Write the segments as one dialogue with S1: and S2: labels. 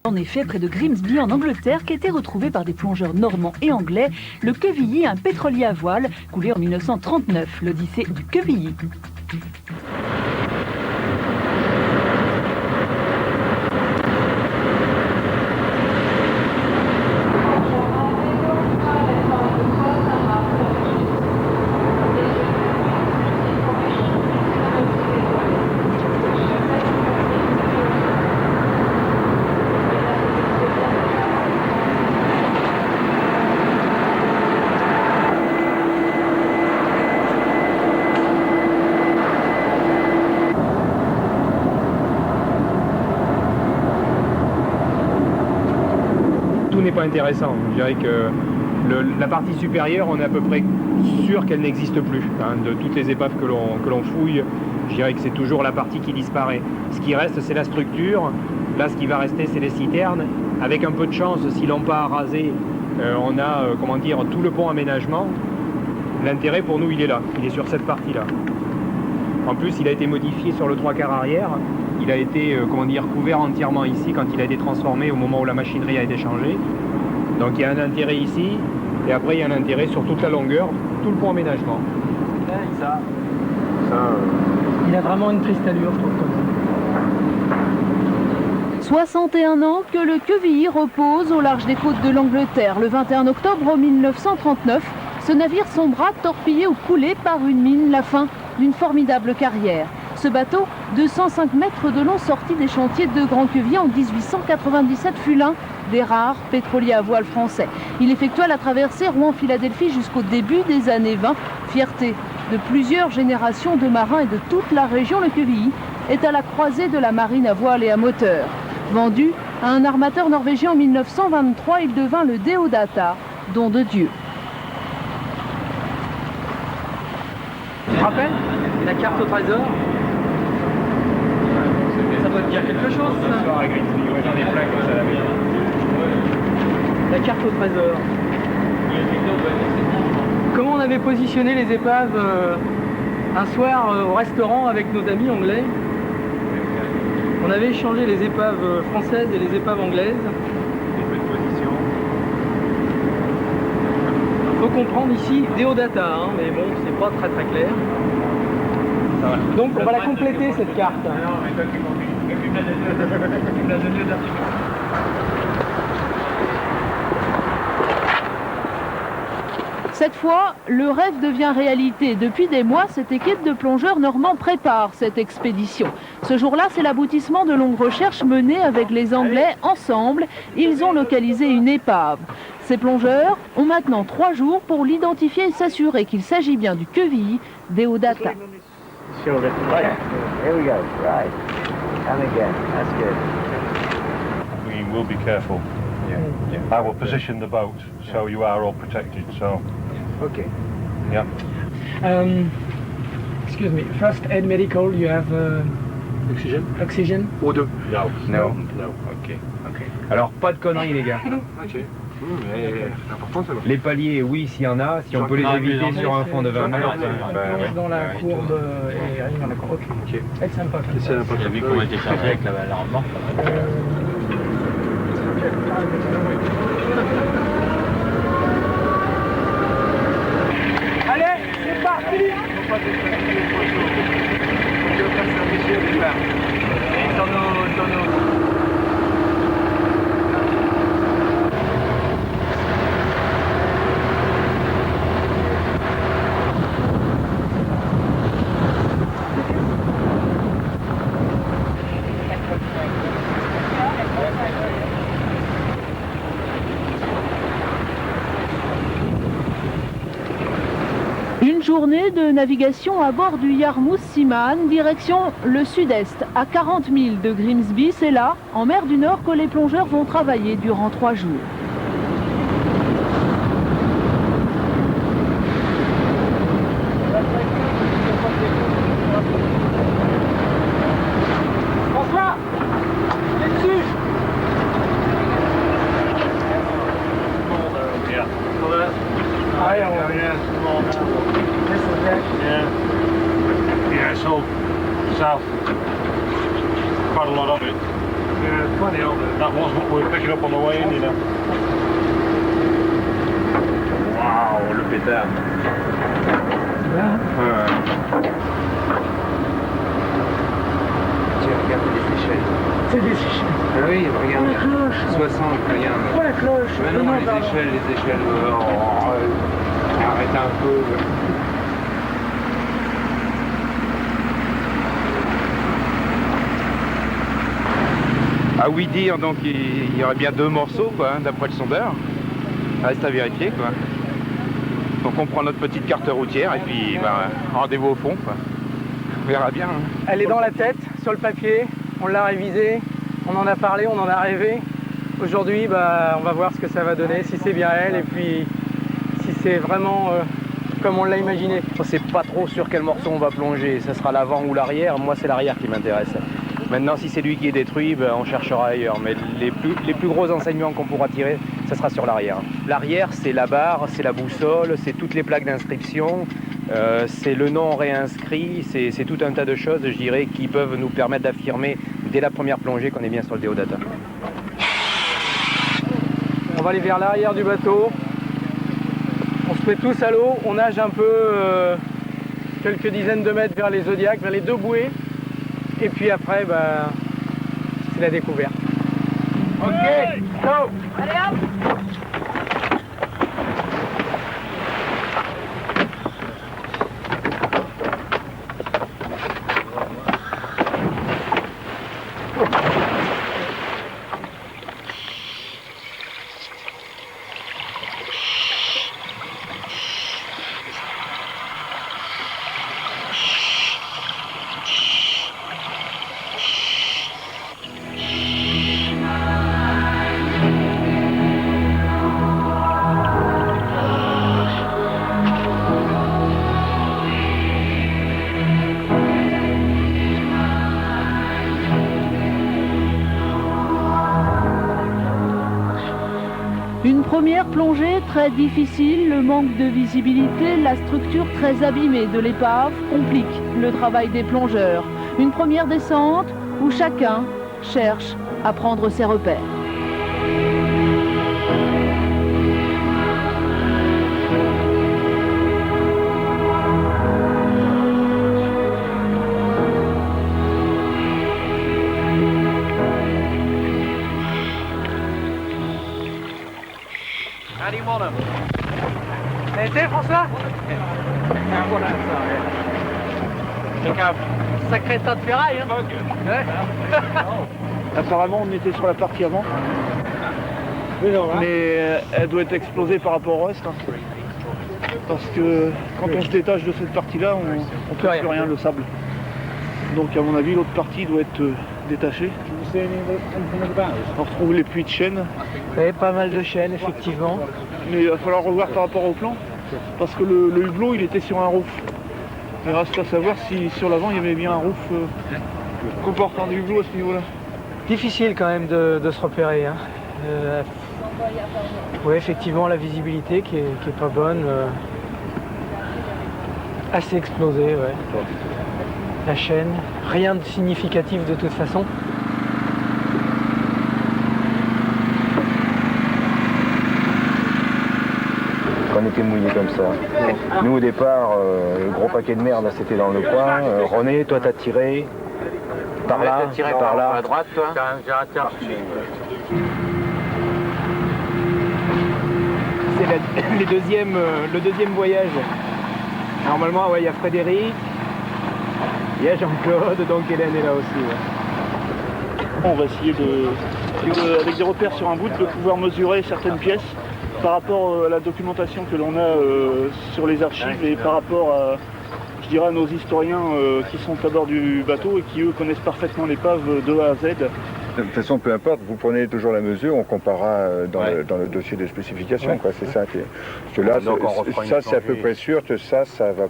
S1: En effet, près de Grimsby, en Angleterre, qu'était retrouvé par des plongeurs normands et anglais, le Quevilly, un pétrolier à voile, coulé en 1939, l'Odyssée du Quevilly.
S2: Tout n'est pas intéressant. Je dirais que la partie supérieure, on est à peu près sûr qu'elle n'existe plus. Hein. De toutes les épaves que l'on fouille, je dirais que c'est toujours la partie qui disparaît. Ce qui reste, c'est la structure. Là, ce qui va rester, c'est les citernes. Avec un peu de chance, si l'on pas rasé, on a comment dire, tout le pont aménagement. L'intérêt pour nous, il est là. Il est sur cette partie-là. En plus, il a été modifié sur le 3/4 arrière. Il a été comment dire, couvert entièrement ici quand il a été transformé au moment où la machinerie a été changée. Donc il y a un intérêt ici, et après il y a un intérêt sur toute la longueur, tout le pont aménagement.
S3: Il a vraiment une triste allure, je trouve.
S1: 61 ans que le Quevilly repose au large des côtes de l'Angleterre. Le 21 octobre 1939, ce navire sombra, torpillé ou coulé par une mine, la fin d'une formidable carrière. Ce bateau, 205 mètres de long, sorti des chantiers de Grand Quevilly en 1897, fut l'un des rares pétroliers à voile français. Il effectua la traversée Rouen-Philadelphie jusqu'au début des années 20. Fierté de plusieurs générations de marins et de toute la région, le Quevilly est à la croisée de la marine à voile et à moteur. Vendu à un armateur norvégien en 1923, il devint le Deodata, don de Dieu.
S3: Tu te rappelles la carte au trésor? Ça doit te dire quelque chose, ça. La carte au trésor. Comment on avait positionné les épaves un soir au restaurant avec nos amis anglais? On avait échangé les épaves françaises et les épaves anglaises. Il faut comprendre ici Deodata, hein, mais bon, c'est pas très clair. Donc on va la compléter cette carte.
S1: Cette fois, le rêve devient réalité. Depuis des mois, cette équipe de plongeurs normands prépare cette expédition. Ce jour-là, c'est l'aboutissement de longues recherches menées avec les Anglais. Ensemble, ils ont localisé une épave. Ces plongeurs ont maintenant 3 jours pour l'identifier et s'assurer qu'il s'agit bien du Quevilly Deodata.
S4: Here we go. Right. And again. That's good.
S5: We will be careful. Yeah. I will position the boat so you are all protected. So.
S4: Okay.
S5: Yeah.
S3: Excuse me. First aid medical. You have
S2: Oxygène.
S3: oxygen.
S2: O2.
S5: No.
S2: No.
S5: No. Okay.
S2: Okay. Alors pas de conneries les gars. Ok. Mais c'est important ça. Les paliers, oui, s'il y en a, si on peut les éviter sur un fond de 20 mètres.
S3: Dans la courbe et rien dans la courbe. Ok. C'est sympa.
S5: C'est sympa. J'ai vu comment était chargé avec la remorque.
S3: Allez, c'est parti.
S1: Une journée de navigation à bord du Yarmouth Seaman, direction le sud-est, à 40 milles de Grimsby. C'est là, en mer du Nord, que les plongeurs vont travailler durant 3 jours.
S3: François, il est dessus.
S5: Yeah, so south, quite a lot of it.
S4: Yeah, 20.
S5: That was what we were picking up on the way in, you know.
S2: Waouh, le pétard. Tiens, regarde les échelles.
S3: C'est des échelles.
S2: Ah oui, regarde.
S3: La cloche.
S2: 60, regarde.
S3: Oh la cloche.
S2: Mais non, les échelles. Arrête un peu. À oui dire, donc il y aurait bien 2 morceaux, quoi, hein, d'après le sondeur. Reste à vérifier, quoi. Donc on prend notre petite carte routière et puis rendez-vous au fond, quoi. On verra bien. Hein.
S3: Elle est dans la tête, sur le papier, on l'a révisée, on en a parlé, on en a rêvé. Aujourd'hui, on va voir ce que ça va donner, si c'est bien elle et puis si c'est vraiment comme on l'a imaginé.
S2: On ne sait pas trop sur quel morceau on va plonger, ça sera l'avant ou l'arrière. Moi c'est l'arrière qui m'intéresse. Maintenant si c'est lui qui est détruit, on cherchera ailleurs. Mais les plus gros enseignements qu'on pourra tirer, ça sera sur l'arrière. L'arrière c'est la barre, c'est la boussole, c'est toutes les plaques d'inscription, c'est le nom réinscrit, c'est tout un tas de choses, je dirais, qui peuvent nous permettre d'affirmer dès la première plongée qu'on est bien sur le Déodata.
S3: On va aller vers l'arrière du bateau. On se met tous à l'eau, on nage un peu quelques dizaines de mètres vers les zodiacs, vers les 2 bouées. Et puis après, c'est la découverte. Ok, go! Allez hop!
S1: Une première plongée très difficile, le manque de visibilité, la structure très abîmée de l'épave complique le travail des plongeurs. Une première descente où chacun cherche à prendre ses repères.
S3: Ça a été, François? Voilà, ça, sacré tas de ferraille, hein.
S6: Apparemment, on était sur la partie avant. Mais elle doit être explosée par rapport au reste. Hein. Parce que quand on se détache de cette partie-là, on ne peut plus rien, le sable. Donc à mon avis, l'autre partie doit être détachée. On retrouve les puits de chêne.
S3: Il y avait pas mal de chêne, effectivement.
S6: Mais il va falloir revoir par rapport au plan. Parce que le hublot, il était sur un roof. Il reste à savoir si sur l'avant, il y avait bien un roof comportant du hublot à ce niveau-là.
S3: Difficile quand même de se repérer. Hein. Oui, effectivement, la visibilité qui est pas bonne. Assez explosée, ouais. La chaîne, rien de significatif de toute façon.
S7: On était mouillés comme ça. Nous au départ, le gros paquet de merde, c'était dans le coin. René, toi t'as tiré par là, par là.
S2: À droite, toi. C'est le deuxième voyage. Normalement, il y a Frédéric, il y a Jean-Claude, donc Hélène est là aussi. Ouais.
S6: On va essayer avec des repères sur un bout, de pouvoir mesurer certaines pièces par rapport à la documentation que l'on a sur les archives et par rapport à, je dirais, à nos historiens qui sont à bord du bateau et qui, eux, connaissent parfaitement l'épave de A à Z.
S7: De toute façon, peu importe, vous prenez toujours la mesure, on comparera dans le dossier de spécification, quoi. C'est ça. Parce que là, ça c'est à peu près sûr que ça va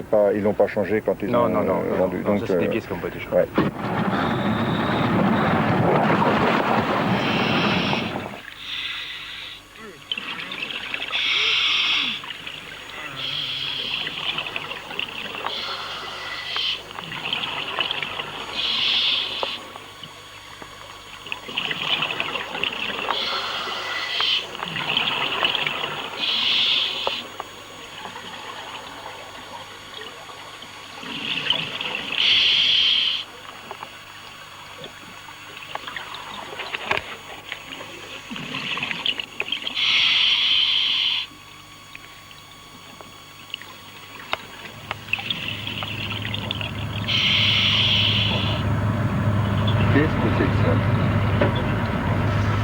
S7: pas, ils l'ont pas changé quand ils ont vendu.
S2: Non, ça c'est des pièces qui n'ont pas été changées.
S7: Ouais.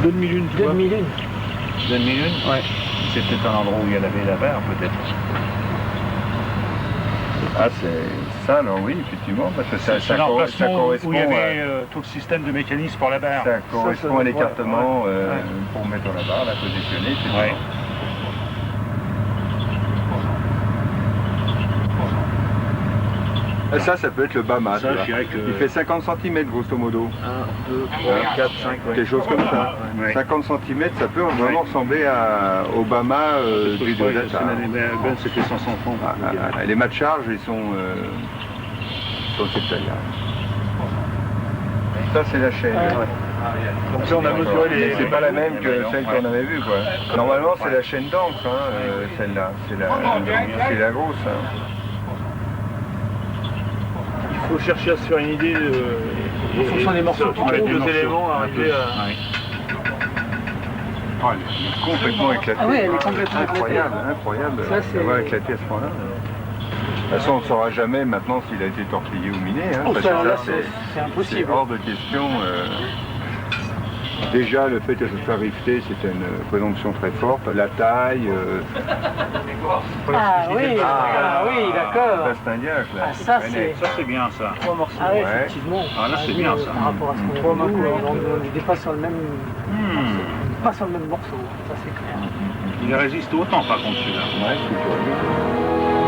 S6: 2 demi-lunes, tu vois.
S3: 2 demi-lunes.
S8: 2 demi-lunes.
S6: Ouais.
S8: C'est peut-être un endroit où il y avait la mer, peut-être.
S7: Ah, c'est ça, alors oui, effectivement, parce que ça
S8: C'est l'emplacement
S7: correspond
S8: où il y avait tout le système de mécanisme pour la barre.
S7: ça correspond à l'écartement
S6: ouais.
S7: pour mettre la barre, la positionner, effectivement.
S8: Ouais.
S7: Ça peut être le bas mât.
S8: Ça, je dirais que-
S7: Il fait 50 cm grosso modo.
S6: 1, 2, 3, 4, 5,
S7: Quelque chose comme ça.
S8: Ouais.
S7: 50 cm, ça peut vraiment ressembler au bas mât du dos d'Atar.
S8: C'était 150.
S7: Les mâts de charge, ils sont cette taille-là. Ça, c'est la chaîne.
S6: Donc là, on a mesuré les...
S7: C'est pas la même que celle qu'on avait vue, quoi. Normalement, c'est la chaîne d'encre, celle-là. C'est la grosse.
S6: Il faut chercher à se faire une idée
S3: En fonction des morceaux
S6: sur les deux éléments, arriver à...
S7: Oh, elle est complètement éclatée.
S3: Ah oui, elle est complètement
S7: incroyable, incroyable
S3: Ça, c'est-
S7: d'avoir éclaté à ce point-là. De toute façon, on ne saura jamais maintenant s'il a été tortillé ou miné.
S3: Oh,
S7: parce
S3: ça,
S7: que
S3: là,
S7: ça,
S3: c'est impossible.
S7: C'est hors de question. Déjà, le fait que ce soit rifté, c'est une présomption très forte. La taille.
S3: Ah oui, d'accord.
S7: Bastingac, là.
S3: Ah, ça, c'est
S8: Ça, c'est bien, ça.
S3: 3 morceaux. Ah oui,
S7: Ouais.
S3: effectivement.
S8: Ah, là, c'est bien, ça.
S3: Par rapport à ce qu'on a vu, on n'est pas sur le même... Pas sur le même morceau, ça c'est clair.
S8: Il résiste autant, par contre, celui-là.
S7: Ouais, c'est